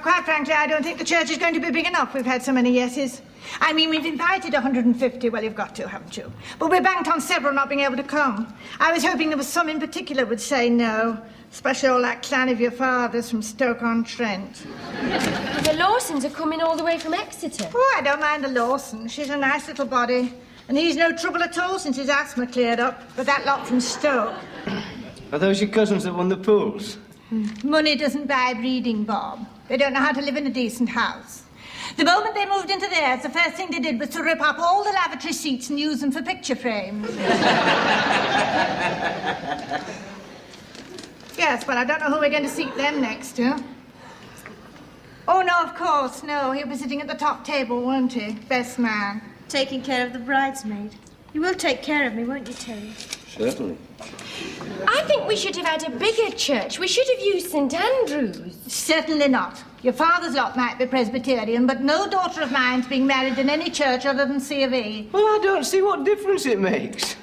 quite frankly, I don't think the church is going to be big enough. We've had so many yeses. I mean, we've invited 150. Well, you've got to, haven't you? But we're banked on several not being able to come. I was hoping there was some in particular would say no. Especially all that clan of your father's from Stoke-on-Trent. The Lawsons are coming all the way from Exeter. Oh, I don't mind the Lawson. She's a nice little body. And he's no trouble at all since his asthma cleared up. But that lot from Stoke. Are those your cousins that won the pools? Money doesn't buy breeding, Bob. They don't know how to live in a decent house. The moment they moved into theirs, the first thing they did was to rip up all the lavatory seats and use them for picture frames. Yes, well, I don't know who we're going to seat them next to. Oh, no, of course, no. He'll be sitting at the top table, won't he? Best man. Taking care of the bridesmaid. You will take care of me, won't you, Terry? Certainly. I think we should have had a bigger church. We should have used St. Andrew's. Certainly not. Your father's lot might be Presbyterian, but no daughter of mine's being married in any church other than C of E. Well, I don't see what difference it makes.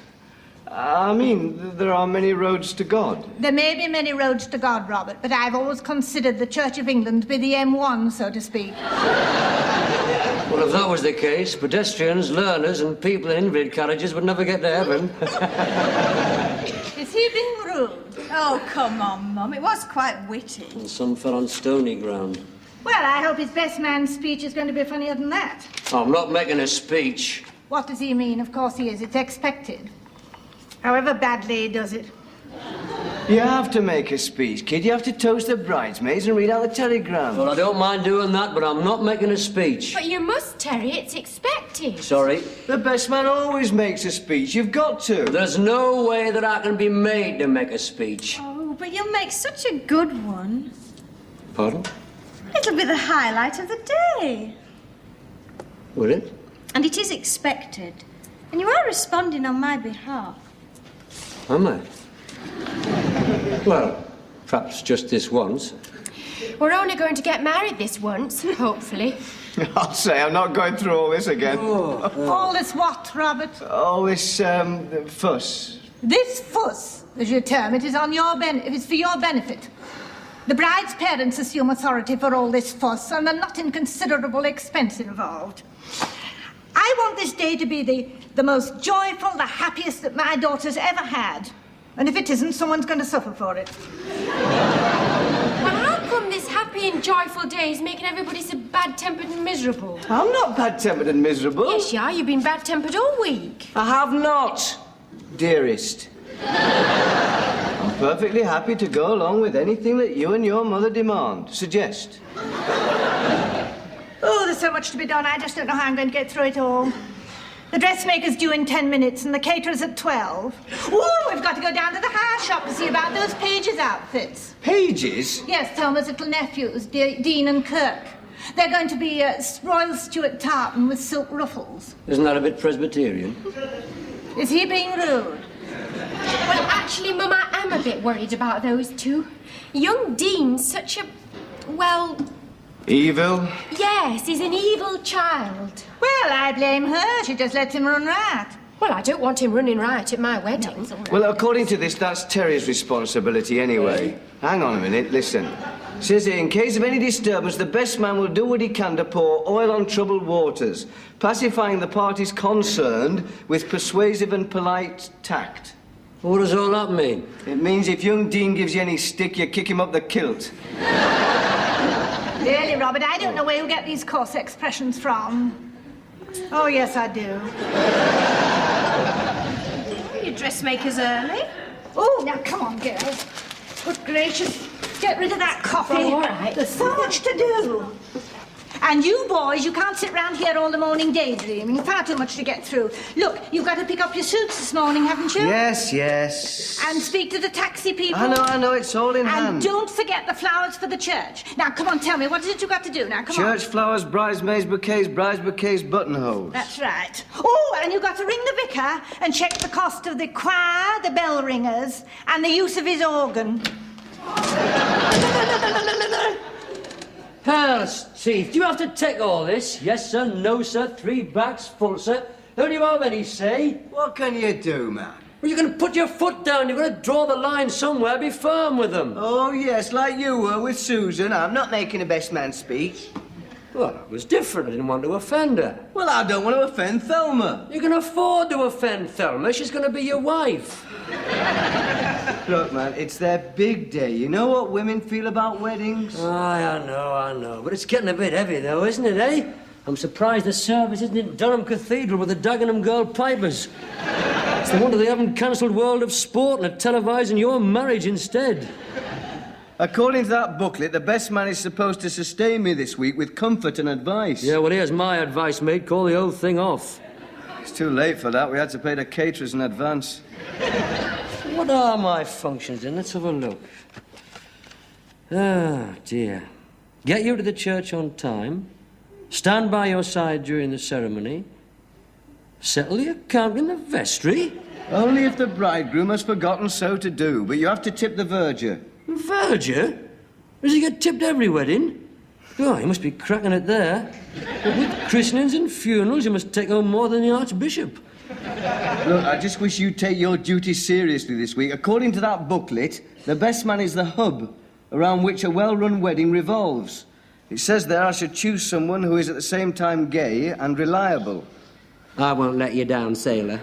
I mean, there are many roads to God. There may be many roads to God, Robert, but I've always considered the Church of England to be the M1, so to speak. Well, if that was the case, pedestrians, learners, and people in invalid carriages would never get to heaven. Is he being rude? Oh, come on, Mum. It was quite witty. And some fell on stony ground. Well, I hope his best man's speech is going to be funnier than that. I'm not making a speech. What does he mean? Of course he is. It's expected. However badly he does it. You have to make a speech, kid. You have to toast the bridesmaids and read out the telegram. Well, I don't mind doing that, but I'm not making a speech. But you must, Terry. It's expected. Sorry. The best man always makes a speech. You've got to. There's no way that I can be made to make a speech. Oh, but you'll make such a good one. Pardon? It'll be the highlight of the day. Will it? And it is expected. And you are responding on my behalf. Am I? Well, perhaps just this once. We're only going to get married this once, hopefully. I'll say I'm not going through all this again. All this what, Robert? All this, fuss. This fuss, as you term it, is on your it's for your benefit. The bride's parents assume authority for all this fuss, and a not inconsiderable expense involved. I want this day to be the most joyful, the happiest that my daughter's ever had. And if it isn't, someone's going to suffer for it. Well, how come this happy and joyful day is making everybody so bad-tempered and miserable? I'm not bad-tempered and miserable. Yes, you are. You've been bad-tempered all week. I have not, dearest. I'm perfectly happy to go along with anything that you and your mother suggest. Oh, there's so much to be done. I just don't know how I'm going to get through it all. The dressmaker's due in 10 minutes and the caterer's at 12. Oh, we've got to go down to the hair shop to see about those Pages outfits. Pages? Yes, Thelma's little nephews, Dean and Kirk. They're going to be Royal Stuart tartan with silk ruffles. Isn't that a bit Presbyterian? Is he being rude? Well, actually, Mum, I am a bit worried about those two. Young Dean's such a, well... Evil? Yes, he's an evil child. Well, I blame her. She just lets him run riot. Well, I don't want him running riot at my wedding. No, Well, according to this, that's Terry's responsibility anyway. Hang on a minute, listen. Says here, in case of any disturbance, the best man will do what he can to pour oil on troubled waters, pacifying the parties concerned with persuasive and polite tact. What does all that mean? It means if young Dean gives you any stick, you kick him up the kilt. Really, Robert, I don't know where you get these coarse expressions from. Oh, yes, I do. Your dressmaker's early. Oh, now, come on, girls. Good gracious. Get rid of that coffee. Oh, all right. There's so much to do. And you boys, you can't sit round here all the morning daydreaming. Far too much to get through. Look, you've got to pick up your suits this morning, haven't you? Yes, yes. And speak to the taxi people. I know, it's all in hand. And don't forget the flowers for the church. Now, come on, tell me, what is it you've got to do? Now, come on. Church flowers, bridesmaids bouquets, brides bouquets, buttonholes. That's right. Oh, and you've got to ring the vicar and check the cost of the choir, the bell ringers, and the use of his organ. Purse, teeth, do you have to take all this? Yes, sir, no, sir, 3 bags full, sir. Don't you have any say? What can you do, man? Well, you're going to put your foot down. You've got to draw the line somewhere. Be firm with them. Oh, yes, like you were with Susan. I'm not making a best man speech. Well, it was different. I didn't want to offend her. Well, I don't want to offend Thelma. You can afford to offend Thelma. She's going to be your wife. Look, man, it's their big day. You know what women feel about weddings? Aye, I know. But it's getting a bit heavy, though, isn't it, eh? I'm surprised the service isn't in Durham Cathedral with the Dagenham Girl Pipers. It's the wonder they haven't cancelled World of Sport and are televising your marriage instead. According to that booklet, the best man is supposed to sustain me this week with comfort and advice. Yeah, well, here's my advice, mate. Call the whole thing off. It's too late for that. We had to pay the caterers in advance. What are my functions, then? Let's have a look. Ah, dear. Get you to the church on time. Stand by your side during the ceremony. Settle the account in the vestry. Only if the bridegroom has forgotten so to do, but you have to tip the verger. Verger? Does he get tipped every wedding? Oh, he must be cracking it there. But with christenings and funerals, you must take home more than the Archbishop. Look, I just wish you'd take your duties seriously this week. According to that booklet, the best man is the hub around which a well-run wedding revolves. It says there I should choose someone who is at the same time gay and reliable. I won't let you down, sailor.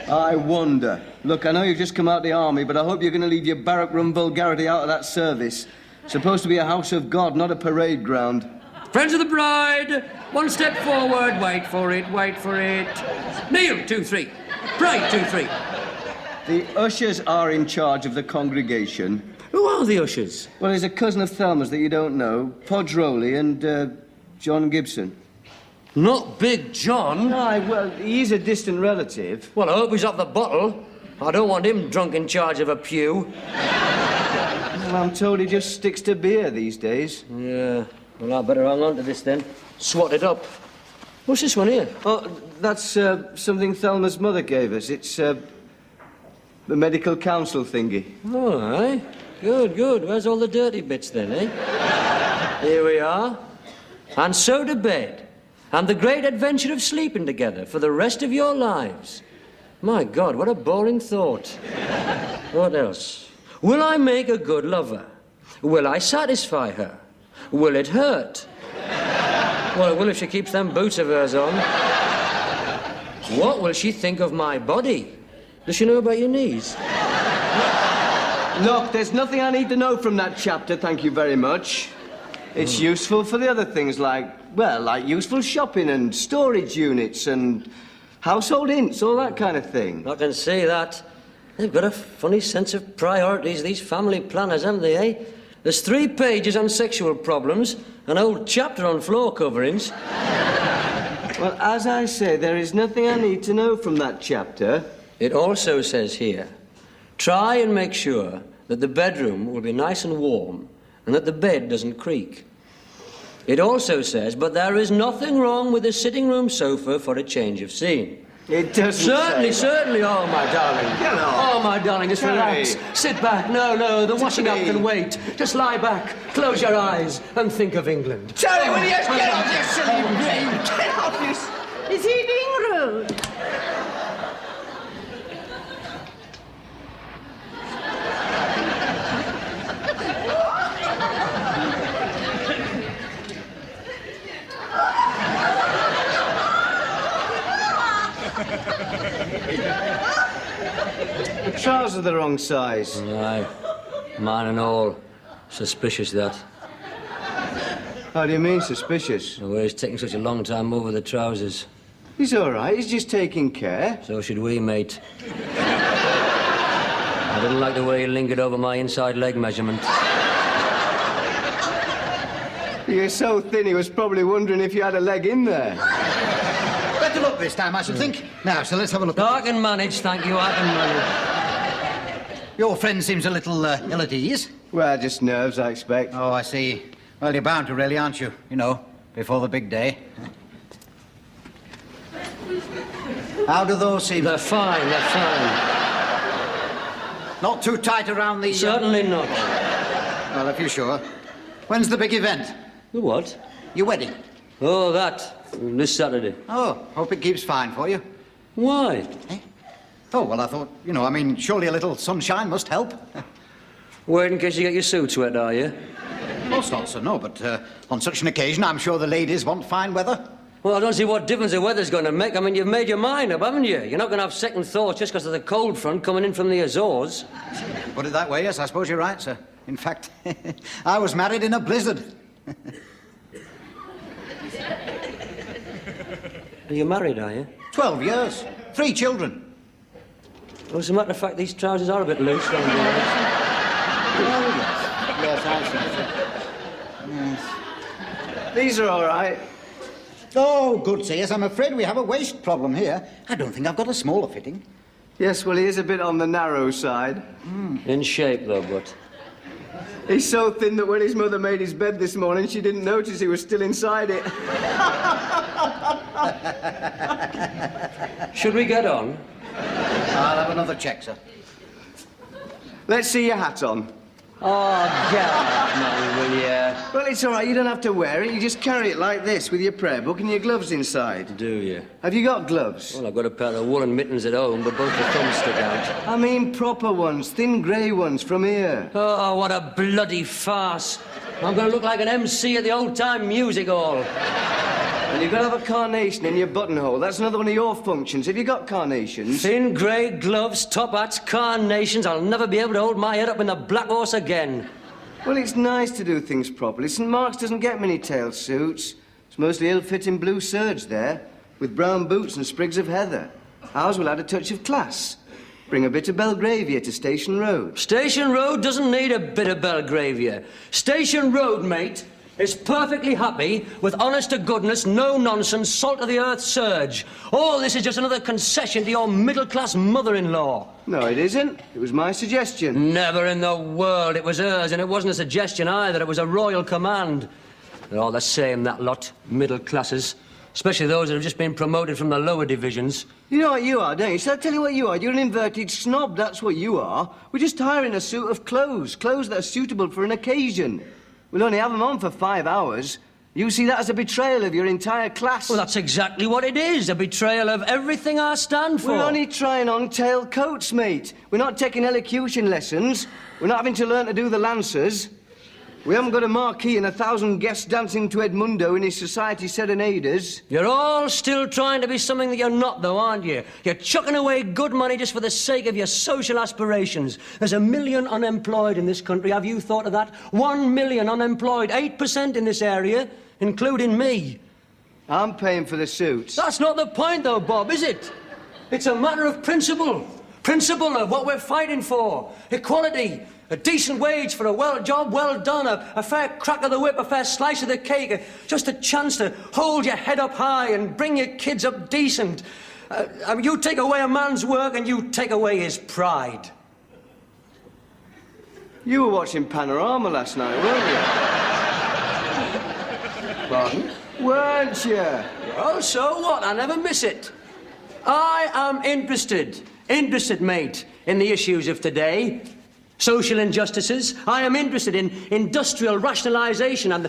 I wonder. Look, I know you've just come out of the army, but I hope you're going to leave your barrack-room vulgarity out of that service. It's supposed to be a house of God, not a parade ground. Friends of the bride, one step forward. Wait for it. Kneel, 2, 3. Pray, 2, 3. The ushers are in charge of the congregation. Who are the ushers? Well, he's a cousin of Thelma's that you don't know, Podge Rowley and John Gibson. Not Big John. Aye, well, he's a distant relative. Well, I hope he's off the bottle. I don't want him drunk in charge of a pew. Well, I'm told he just sticks to beer these days. Yeah, well, I better hang on to this then. Swat it up. What's this one here? Oh, that's something Thelma's mother gave us. It's the medical council thingy. Oh, aye. Good. Where's all the dirty bits then, eh? Here we are. And so to bed. And the great adventure of sleeping together for the rest of your lives. My God, what a boring thought. What else? Will I make a good lover? Will I satisfy her? Will it hurt? Well, it will if she keeps them boots of hers on. What will she think of my body? Does she know about your knees? Look, there's nothing I need to know from that chapter, thank you very much. It's useful for the other things like useful shopping and storage units and household hints, all that kind of thing. I can see that. They've got a funny sense of priorities, these family planners, haven't they, eh? There's 3 pages on sexual problems, an whole chapter on floor coverings. Well, as I say, there is nothing I need to know from that chapter. It also says here, try and make sure that the bedroom will be nice and warm and that the bed doesn't creak. It also says, but there is nothing wrong with a sitting room sofa for a change of scene. It doesn't Certainly. Oh, my darling. You know. Oh, my darling, just relax. Sit back. No, the washing up can wait. Just lie back, close your eyes, and think of England. Terry, will you just get off your silly brain? Get off your... Is he being rude? The trousers are the wrong size. Aye, mine and all. Suspicious, that. How do you mean, suspicious? The way he's taking such a long time over the trousers. He's all right. He's just taking care. So should we, mate. I didn't like the way he lingered over my inside leg measurement. You're so thin, he was probably wondering if you had a leg in there. Better look this time, I should think. Now, so let's have a look. I can manage, thank you, I can manage. Your friend seems a little ill at ease. Well, just nerves, I expect. Oh, I see. Well, you're bound to really, aren't you? You know, before the big day. How do those seem? They're fine. Not too tight around the... Certainly not. Well, if you're sure. When's the big event? The what? Your wedding. Oh, that. This Saturday. Oh, hope it keeps fine for you. Why? Eh? Oh, well, I thought, surely a little sunshine must help. Wait in case you get your suits wet, are you? Of course not, sir, no, but on such an occasion, I'm sure the ladies want fine weather. Well, I don't see what difference the weather's going to make. I mean, you've made your mind up, haven't you? You're not going to have second thoughts just because of the cold front coming in from the Azores. Put it that way, yes, I suppose you're right, sir. In fact, I was married in a blizzard. Are you married, are you? 12 years, 3 children. Well, as a matter of fact, these trousers are a bit loose. Aren't they? Yes, I see, sir. Yes. These are all right. Oh, good, sir. Yes, I'm afraid we have a waist problem here. I don't think I've got a smaller fitting. Yes, well, he is a bit on the narrow side. In shape, though, but... He's so thin that when his mother made his bed this morning, she didn't notice he was still inside it. Should we get on? I'll have another check, sir. Let's see your hat on. Oh, get up, man, will you? Well, it's all right. You don't have to wear it. You just carry it like this with your prayer book and your gloves inside. Do you? Have you got gloves? Well, I've got a pair of woolen mittens at home, but both the thumbs stick out. I mean proper ones, thin grey ones from here. Oh, what a bloody farce. I'm going to look like an MC at the old-time music hall. And you've got to have a carnation in your buttonhole. That's another one of your functions. Have you got carnations? Thin grey gloves, top hats, carnations. I'll never be able to hold my head up in the Black Horse again. Well, it's nice to do things properly. St. Mark's doesn't get many tailed suits. It's mostly ill-fitting blue serge there, with brown boots and sprigs of heather. Ours will add a touch of class. Bring a bit of Belgravia to Station Road. Station Road doesn't need a bit of Belgravia. Station Road, mate, is perfectly happy with honest-to-goodness, no-nonsense, salt-of-the-earth serge. All this is just another concession to your middle-class mother-in-law. No, it isn't. It was my suggestion. Never in the world. It was hers, and it wasn't a suggestion either. It was a royal command. They're all the same, that lot, middle classes. Especially those that have just been promoted from the lower divisions. You know what you are, don't you? Shall I tell you what you are? You're an inverted snob, that's what you are. We're just hiring a suit of clothes that are suitable for an occasion. We'll only have them on for 5 hours. You see that as a betrayal of your entire class. Well, that's exactly what it is, a betrayal of everything I stand for. We're only trying on tailcoats, mate. We're not taking elocution lessons. We're not having to learn to do the lancers. We haven't got a marquee and 1,000 guests dancing to Edmundo in his society serenaders. You're all still trying to be something that you're not, though, aren't you? You're chucking away good money just for the sake of your social aspirations. There's 1 million unemployed in this country. Have you thought of that? 1 million unemployed, 8% in this area, including me. I'm paying for the suits. That's not the point, though, Bob, is it? It's a matter of principle. Principle of what we're fighting for. Equality. A decent wage for a job well done, a fair crack of the whip, a fair slice of the cake, just a chance to hold your head up high and bring your kids up decent. You take away a man's work and you take away his pride. You were watching Panorama last night, weren't you? Pardon? Weren't you? Well, so what? I never miss it. I am interested, mate, in the issues of today. Social injustices. I am interested in industrial rationalisation and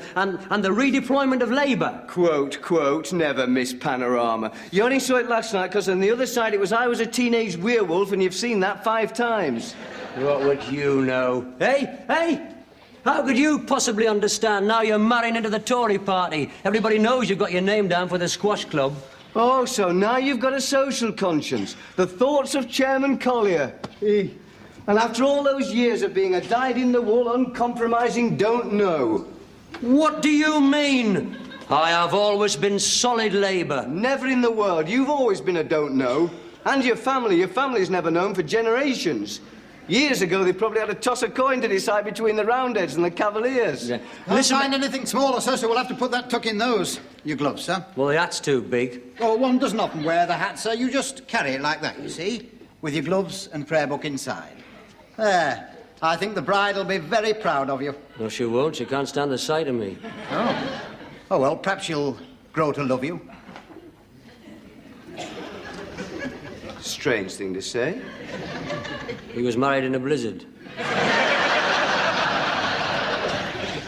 the redeployment of labour. Quote, never miss Panorama. You only saw it last night because on the other side it was I was a teenage werewolf and you've seen that 5 times. What would you know? Hey? How could you possibly understand now you're marrying into the Tory party? Everybody knows you've got your name down for the squash club. Oh, so now you've got a social conscience. The thoughts of Chairman Collier. And after all those years of being a dyed-in-the-wool, uncompromising don't know. What do you mean? I have always been solid Labour. Never in the world. You've always been a don't know. And your family's never known for generations. Years ago, they probably had to toss a coin to decide between the Roundheads and the Cavaliers. Yeah. Can't find anything smaller, sir, so we'll have to put that tuck in those. Your gloves, sir. Well, the hat's too big. Oh, one doesn't often wear the hat, sir. You just carry it like that, you see, with your gloves and prayer book inside. There. I think the bride will be very proud of you. No, she won't. She can't stand the sight of me. Oh. Oh, well, perhaps she'll grow to love you. Strange thing to say. He was married in a blizzard.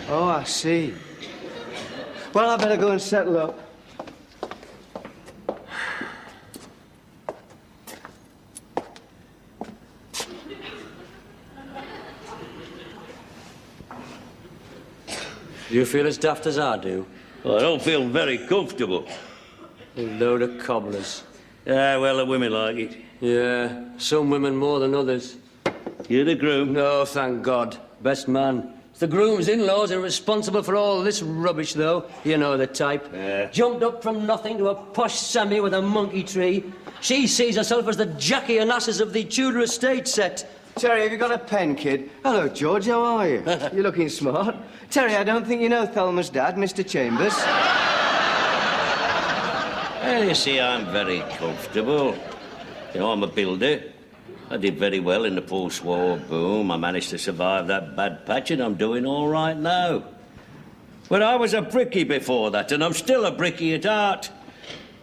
Oh, I see. Well, I better go and settle up. Do you feel as daft as I do? Well, I don't feel very comfortable. A load of cobblers. Yeah, well, the women like it. Yeah, some women more than others. You're the groom. No, thank God. Best man. It's the groom's in-laws are responsible for all this rubbish, though. You know the type. Yeah. Jumped up from nothing to a posh Sammy with a monkey tree. She sees herself as the Jackie and Asses of the Tudor estate set. Terry, have you got a pen, kid? Hello, George, how are you? You're looking smart. Terry, I don't think you know Thelma's dad, Mr. Chambers. Well, you see, I'm very comfortable. You know, I'm a builder. I did very well in the post-war boom. I managed to survive that bad patch, and I'm doing all right now. But I was a brickie before that, and I'm still a brickie at heart.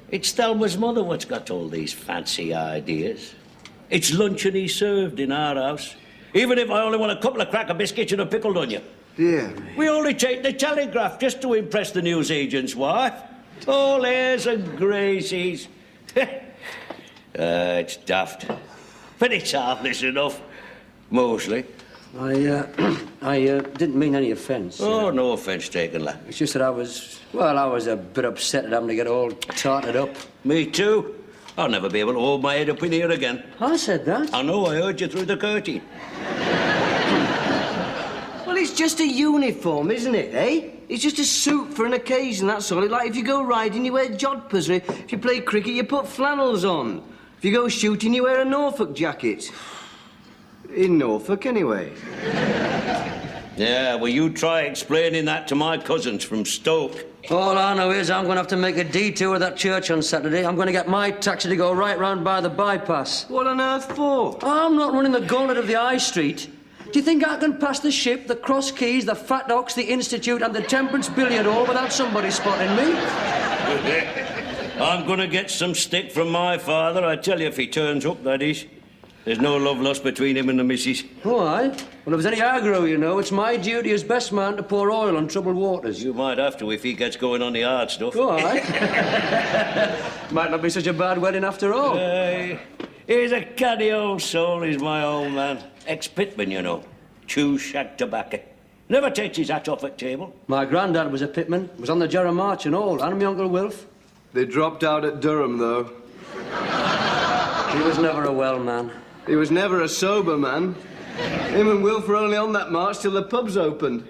It's Thelma's mother what's got all these fancy ideas. It's luncheon he served in our house. Even if I only want a couple of cracker biscuits and a pickled onion. Dear me. We only take the telegraph just to impress the newsagent's wife. All airs and graces. It's daft. But it's harmless enough. Mostly. I didn't mean any offence. Oh, no offence taken, lad. It's just that I was a bit upset at having to get all tarted up. Me too. I'll never be able to hold my head up in here again. I said that. I know, I heard you through the curtain. Well, it's just a uniform, isn't it, eh? It's just a suit for an occasion, that's all. Like if you go riding, you wear jodhpurs. If you play cricket, you put flannels on. If you go shooting, you wear a Norfolk jacket. In Norfolk, anyway. Yeah, well, you try explaining that to my cousins from Stoke. All I know is I'm going to have to make a detour of that church on Saturday. I'm going to get my taxi to go right round by the bypass. What on earth for? I'm not running the gauntlet of the High Street. Do you think I can pass the Ship, the Cross Keys, the Fat Ox, the Institute and the Temperance Billiard Hall without somebody spotting me? I'm going to get some stick from my father, I tell you, if he turns up, that is. There's no love lost between him and the missus. Oh, aye? Well, if there's any aggro, you know, it's my duty as best man to pour oil on troubled waters. You might have to if he gets going on the hard stuff. Oh, aye? Might not be such a bad wedding after all. He's a canny old soul, is my old man. Ex-pitman, you know. Chews shag tobacco. Never takes his hat off at table. My granddad was a pitman. Was on the Jarrah March and all. And my Uncle Wilf. They dropped out at Durham, though. He was never a well man. He was never a sober man. Him and Wilf were only on that march till the pubs opened.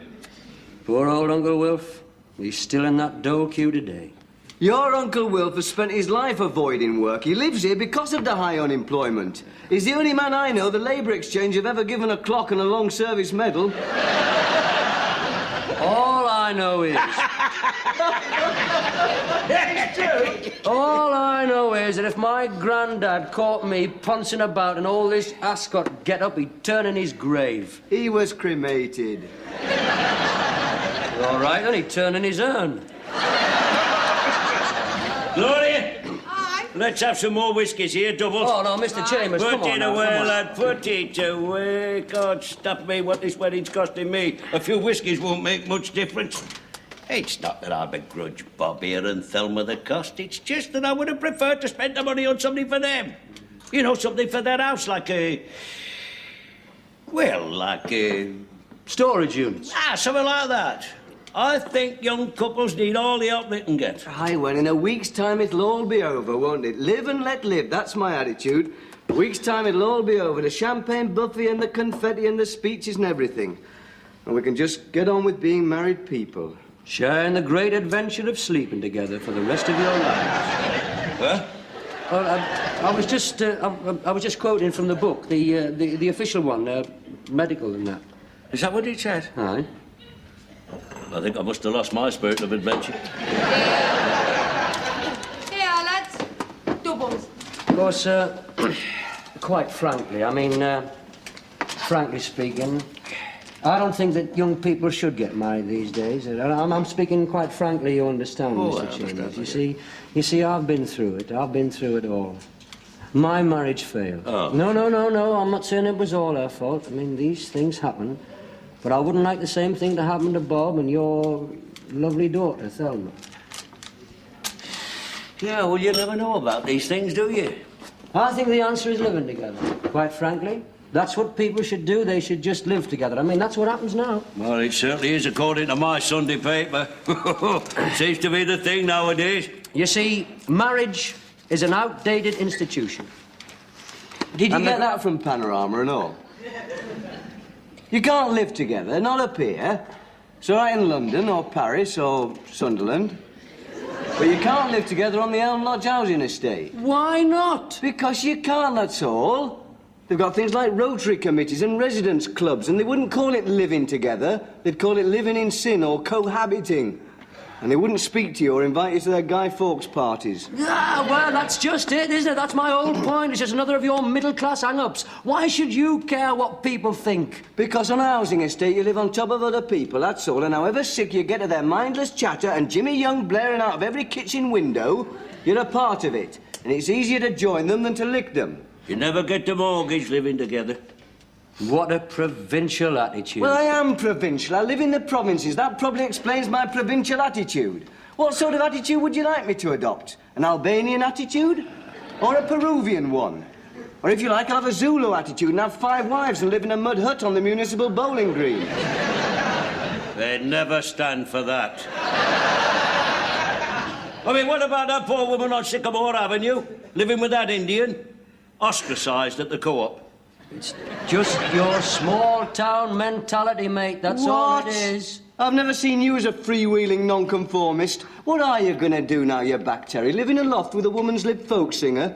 Poor old Uncle Wilf. He's still in that dole queue today. Your Uncle Wilf has spent his life avoiding work. He lives here because of the high unemployment. He's the only man I know the Labour Exchange have ever given a clock and a long service medal. All I know is... All I know is that if my granddad caught me pouncing about in all this ascot get-up, he'd turn in his grave. He was cremated. All right, then he'd turn in his urn. Gloria! Aye. Let's have some more whiskies here, doubles. Oh, no, Mr. Chambers, Put come on it now, away, come on. lad, put it away. God, stop me what this wedding's costing me. A few whiskies won't make much difference. It's not that I begrudge Bob here and Thelma the cost. It's just that I would have preferred to spend the money on something for them. You know, something for their house, like a... Well, like a... Storage units. something like that. I think young couples need all the help they can get. Aye, well, in a week's time it'll all be over, won't it? Live and let live, that's my attitude. A week's time it'll all be over. The champagne buffet and the confetti and the speeches and everything. And we can just get on with being married people. Sharing the great adventure of sleeping together for the rest of your lives. Huh? Well, I was just quoting from the book, the official one, medical and that. Is that what it said? Aye. I think I must have lost my spirit of adventure. Here, lads. Doubles. Of course, quite frankly, frankly speaking, I don't think that young people should get married these days. I'm speaking quite frankly, you understand, Oh, I Mr. Chambers. understand. You see, I've been through it. I've been through it all. My marriage failed. Oh. No, I'm not saying it was all her fault. I mean, these things happen. But I wouldn't like the same thing to happen to Bob and your lovely daughter, Thelma. Yeah, well, you never know about these things, do you? I think the answer is living together. Quite frankly, That's what people should do. They should just live together. I mean, that's what happens now. Well, it certainly is according to my Sunday paper. Seems to be the thing nowadays. You see, marriage is an outdated institution. Did you get that from Panorama and all? You can't live together, not up here. It's all right in London or Paris or Sunderland. But you can't live together on the Elm Lodge housing estate. Why not? Because you can't, that's all. They've got things like Rotary committees and residence clubs, and they wouldn't call it living together. They'd call it living in sin or cohabiting. And they wouldn't speak to you or invite you to their Guy Fawkes parties. Yeah, well, that's just it, isn't it? That's my whole point. It's just another of your middle-class hang-ups. Why should you care what people think? Because on a housing estate, you live on top of other people, that's all. And however sick you get of their mindless chatter and Jimmy Young blaring out of every kitchen window, you're a part of it. And it's easier to join them than to lick them. You never get the mortgage living together. What a provincial attitude. Well, I am provincial. I live in the provinces. That probably explains my provincial attitude. What sort of attitude would you like me to adopt? An Albanian attitude? Or a Peruvian one? Or if you like, I'll have a Zulu attitude and have 5 wives and live in a mud hut on the municipal bowling green. They'd never stand for that. I mean, what about that poor woman on Sycamore Avenue, living with that Indian? Ostracised at the co-op. It's just your small-town mentality, mate. That's all it is. I've never seen you as a freewheeling nonconformist. What are you going to do now you're back, Terry? Live in a loft with a woman's lip folk singer?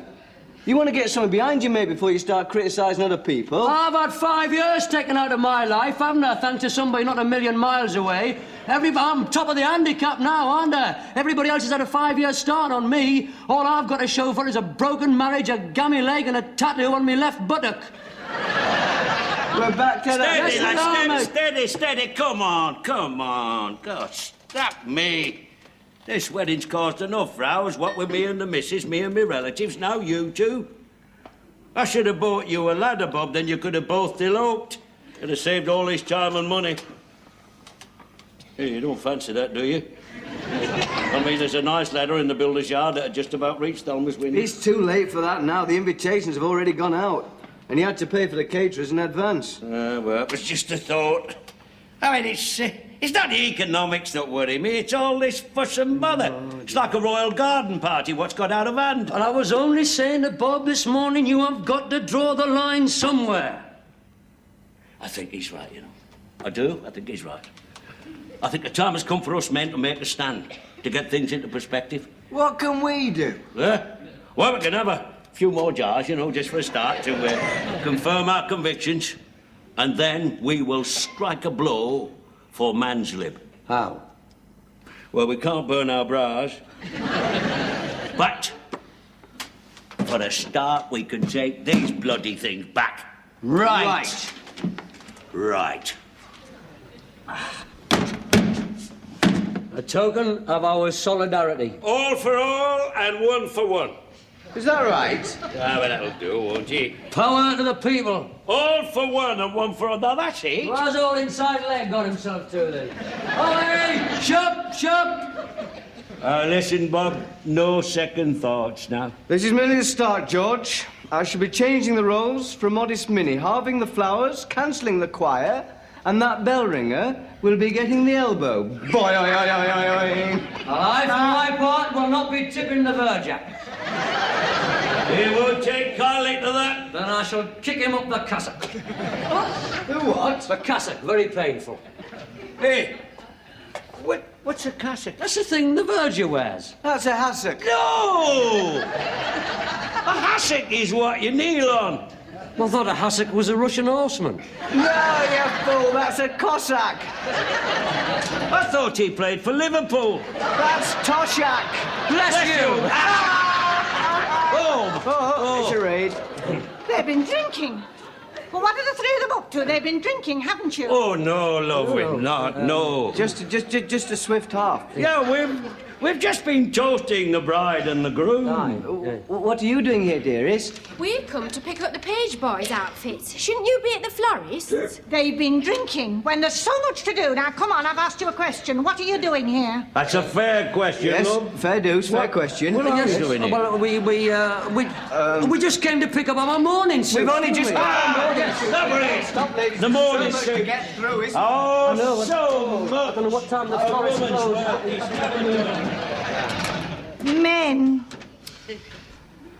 You want to get something behind you, mate, before you start criticising other people? I've had 5 years taken out of my life, haven't I? Thanks to somebody not a million miles away. I'm top of the handicap now, aren't I? Everybody else has had a 5-year start on me. All I've got to show for is a broken marriage, a gammy leg and a tattoo on my left buttock. We're back to that. Steady, lad, steady. Come on. God, stop me. This wedding's caused enough rows, what with me and the missus, me and my relatives, now you two. I should have bought you a ladder, Bob, then you could have both eloped. Could have saved all this time and money. Hey, you don't fancy that, do you? I mean, there's a nice ladder in the builder's yard that had just about reached Thelma's window. It's too late for that now. The invitations have already gone out. And you had to pay for the caterers in advance. Well, it was just a thought. I mean, it's not the economics that worry me. It's all this fuss and bother. It's like a royal garden party, what's got out of hand. And I was only saying to Bob this morning, you have got to draw the line somewhere. I think he's right, you know. I do. I think he's right. I think the time has come for us men to make a stand, to get things into perspective. What can we do? Well, we can have a few more jars, you know, just for a start, to confirm our convictions. And then we will strike a blow for man's lib. How? Well, we can't burn our bras. But for a start, we can take these bloody things back. Right. A token of our solidarity. All for all and one for one. Is that right? Ah, well, that'll do, won't it? Power to the people. All for one and one for another, that's it. Where's all inside leg got himself to then? Oi! Shop! Listen, Bob, no second thoughts now. This is merely the start, George. I shall be changing the roles for a modest Minnie, halving the flowers, cancelling the choir, and that bell ringer will be getting the elbow. Boy, oi, oi, oi, oi, oi. I, for my part, will not be tipping the verger. He won't take kindly to that. Then I shall kick him up the cassock. The what? The cassock, very painful. Hey, what's a cassock? That's the thing the verger wears. That's a hassock. No! A hassock is what you kneel on. I thought a hassock was a Russian horseman. No, you fool, that's a Cossack. I thought he played for Liverpool. That's Toshak. Bless you! It's a raid. They've been drinking. Well, what are the three of them up to? They've been drinking, haven't you? Oh, no, love, we've not, no. Just a swift half. Yeah, we've just been toasting the bride and the groom. What are you doing here, dearest? We've come to pick up the page boys' outfits. Shouldn't you be at the florist's? They've been drinking when there's so much to do. Now, come on, I've asked you a question. What are you doing here? That's a fair question, Yes, love. fair dues, fair question. What are you doing here? Well, we just came to pick up our morning suit. We've only just... Yes. Stop, ladies. The morning so much to get through, isn't Oh, know, so much. I don't know what time the florist closed. Men.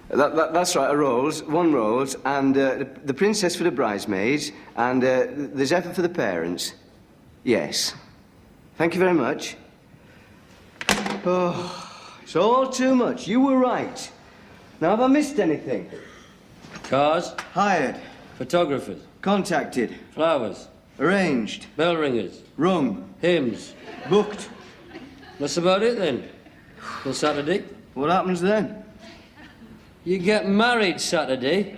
That's right, a rolls, one rolls, and the princess for the bridesmaids, and the zephyr for the parents. Yes. Thank you very much. Oh, it's all too much. You were right. Now, have I missed anything? Cars, Hired, photographers, contacted, flowers, arranged, bell ringers, rung, hymns. booked. That's about it then. Till Saturday. What happens then? You get married Saturday.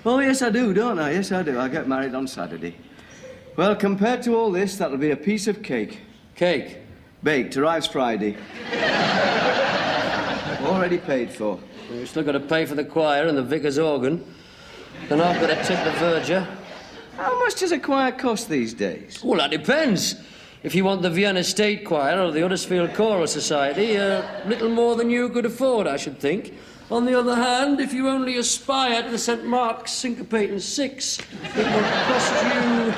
Oh, yes, I do, don't I? Yes, I do. I get married on Saturday. Well, compared to all this, that'll be a piece of cake. Cake. Baked, arrives Friday. Already paid for. We've still got to pay for the choir and the vicar's organ. Then I've got to tip the verger. How much does a choir cost these days? Well, that depends. If you want the Vienna State Choir or the Huddersfield Choral Society, little more than you could afford, I should think. On the other hand, if you only aspire to the St. Mark's Syncopating Six, it will cost you...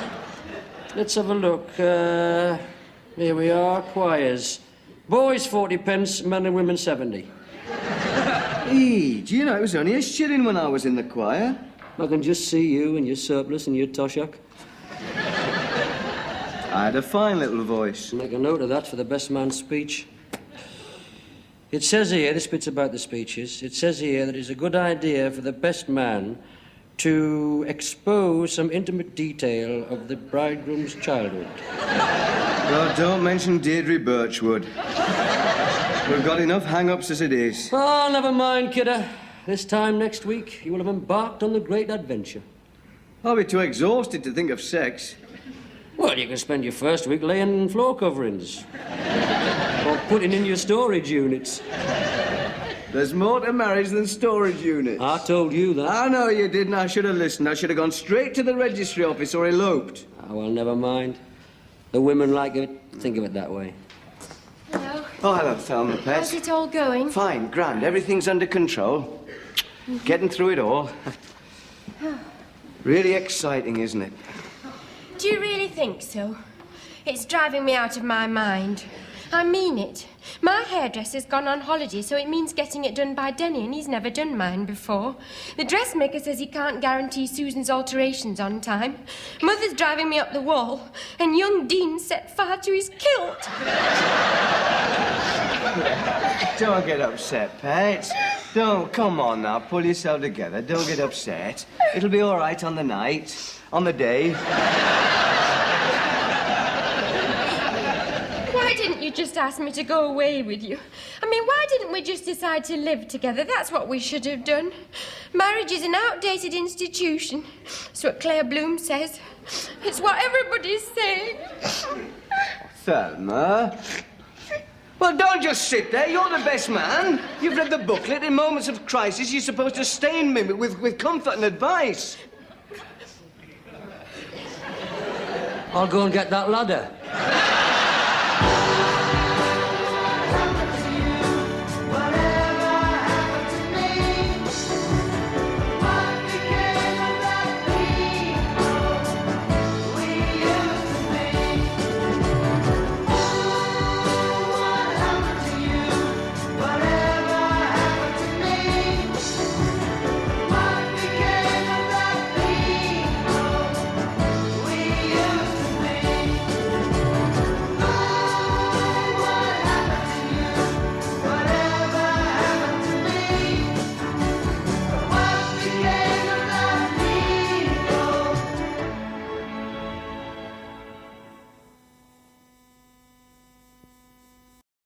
Let's have a look. Here we are, choirs. Boys 40 pence, men and women 70. Hey, do you know it was only a shilling when I was in the choir? I can just see you and your surplice and your toshak. I had a fine little voice. Make a note of that for the best man's speech. It says here, this bit's about the speeches, it says here that it's a good idea for the best man to expose some intimate detail of the bridegroom's childhood. Well, don't mention Deirdre Birchwood. We've got enough hang-ups as it is. Oh, never mind, kidder. This time next week, you will have embarked on the great adventure. I'll be too exhausted to think of sex. Well, you can spend your first week laying floor coverings. Or putting in your storage units. There's more to marriage than storage units. I told you that. I know you didn't. I should have listened. I should have gone straight to the registry office or eloped. Oh, well, never mind. The women like it. Think of it that way. Hello. Oh, hello, Thelma, pet. How's it all going? Fine, grand. Everything's under control. Getting through it all. Really exciting, isn't it? Do you really think so? It's driving me out of my mind. I mean it. My hairdresser's gone on holiday, so it means getting it done by Denny, and he's never done mine before. The dressmaker says he can't guarantee Susan's alterations on time. Mother's driving me up the wall, and young Dean set fire to his kilt. Don't get upset, pet. Don't. Come on now. Pull yourself together. Don't get upset. It'll be all right on the night, on the day. Why didn't you just ask me to go away with you? I mean, why didn't we just decide to live together? That's what we should have done. Marriage is an outdated institution. That's what Claire Bloom says. It's what everybody's saying. Thelma. Well, don't just sit there. You're the best man. You've read the booklet. In moments of crisis, you're supposed to stay in me with comfort and advice. I'll go and get that ladder.